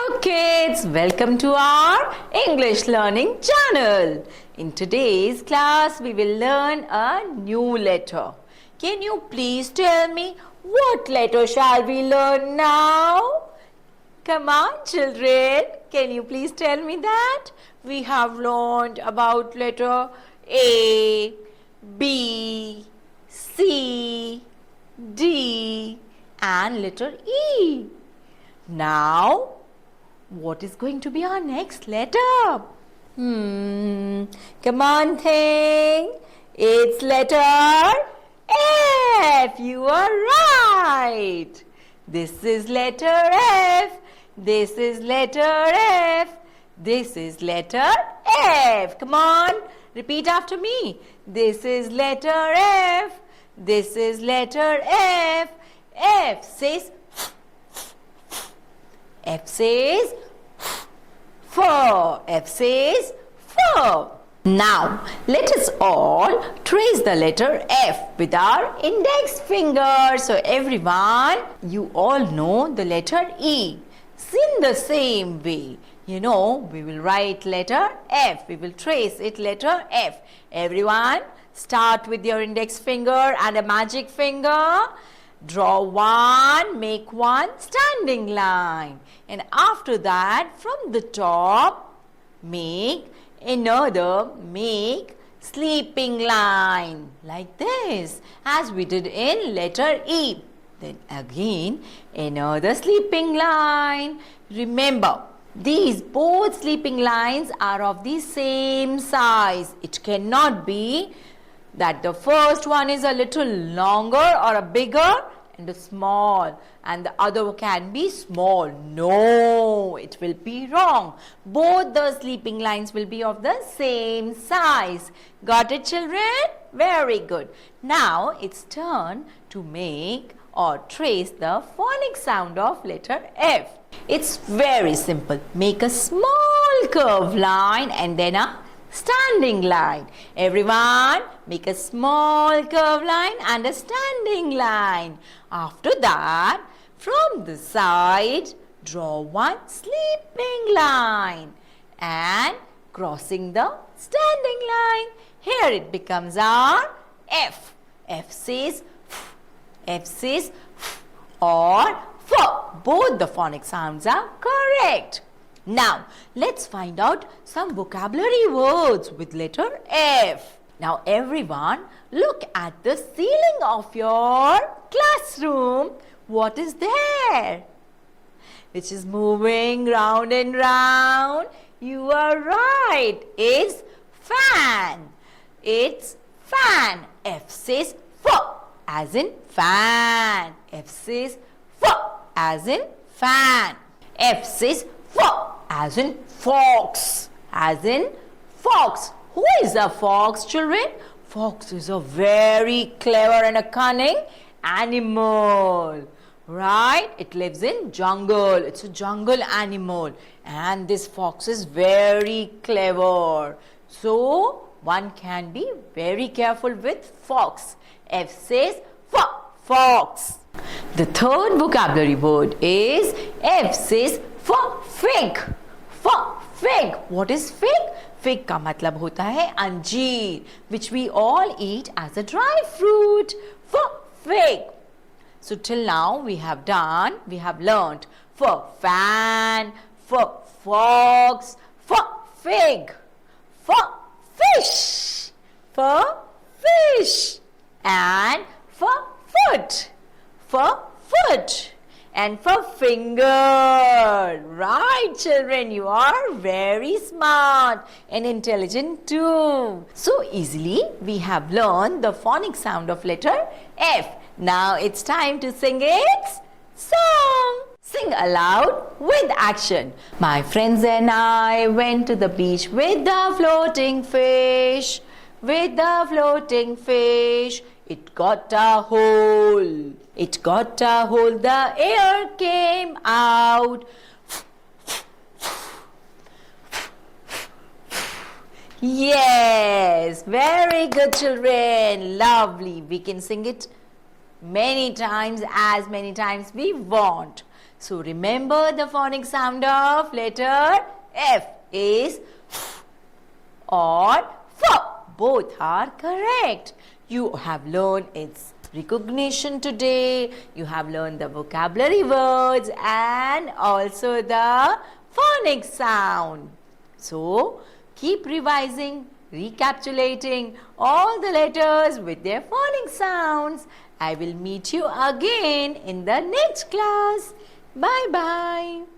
Hello kids, welcome to our English learning channel. In today's class, we will learn a new letter. Can you please tell me what letter shall we learn now? Come on children, can you please tell me that? We have learned about letter A, B, C, D and letter E. Now, what is going to be our next letter? Come on, think. It's letter F. You are right. This is letter F. This is letter F. This is letter F. Come on, repeat after me. This is letter F. This is letter F. F says F says fur. F says fur. Now, let us all trace the letter F with our index finger. So, everyone, you all know the letter E. In the same way, we will write letter F. We will trace it letter F. Everyone, start with your index finger and a magic finger. Draw one, make one standing line. And after that, from the top, make sleeping line. Like this, as we did in letter E. Then again, another sleeping line. Remember, these both sleeping lines are of the same size. It cannot be that the first one is a little longer or a bigger and a small and the other can be small. No, it will be wrong. Both the sleeping lines will be of the same size. Got it, children? Very good. Now it's turn to make or trace the phonic sound of letter F. It's very simple. Make a small curved line and then a standing line. Everyone, make a small curved line and a standing line. After that, from the side, draw one sleeping line and crossing the standing line. Here it becomes our F. F says or F. Both the phonic sounds are correct. Now, let's find out some vocabulary words with letter F. Now, everyone, look at the ceiling of your classroom. What is there? Which is moving round and round. You are right. It's fan. It's fan. F says F as in fan. F says F as in fan. F says F as in fox. As in fox. Who is a fox, children? Fox is a very clever and a cunning animal. Right? It lives in jungle. It's a jungle animal. And this fox is very clever. So, one can be very careful with fox. F says F, fox. The third vocabulary word is F says F, fig. F, fig. What is fig? Fig का मतलब होता है अंजीर, which we all eat as a dry fruit. F, fig. So till now we have learned F, fan, F, fox, F, fig, F, fish, F, fish, and F, foot, F, foot. And for finger. Right, children, you are very smart and intelligent too. So easily we have learned the phonic sound of letter F. Now it's time to sing its song. Sing aloud with action. My friends and I went to the beach with the floating fish. With the floating fish. It got a hole. It got a hole. The air came out. Yes, very good, children. Lovely. We can sing it many times, as many times we want. So remember the phonic sound of letter F is F or F. Both are correct. You have learned its recognition today. You have learned the vocabulary words and also the phonic sound. So keep revising, recapitulating all the letters with their phonic sounds. I will meet you again in the next class. Bye bye.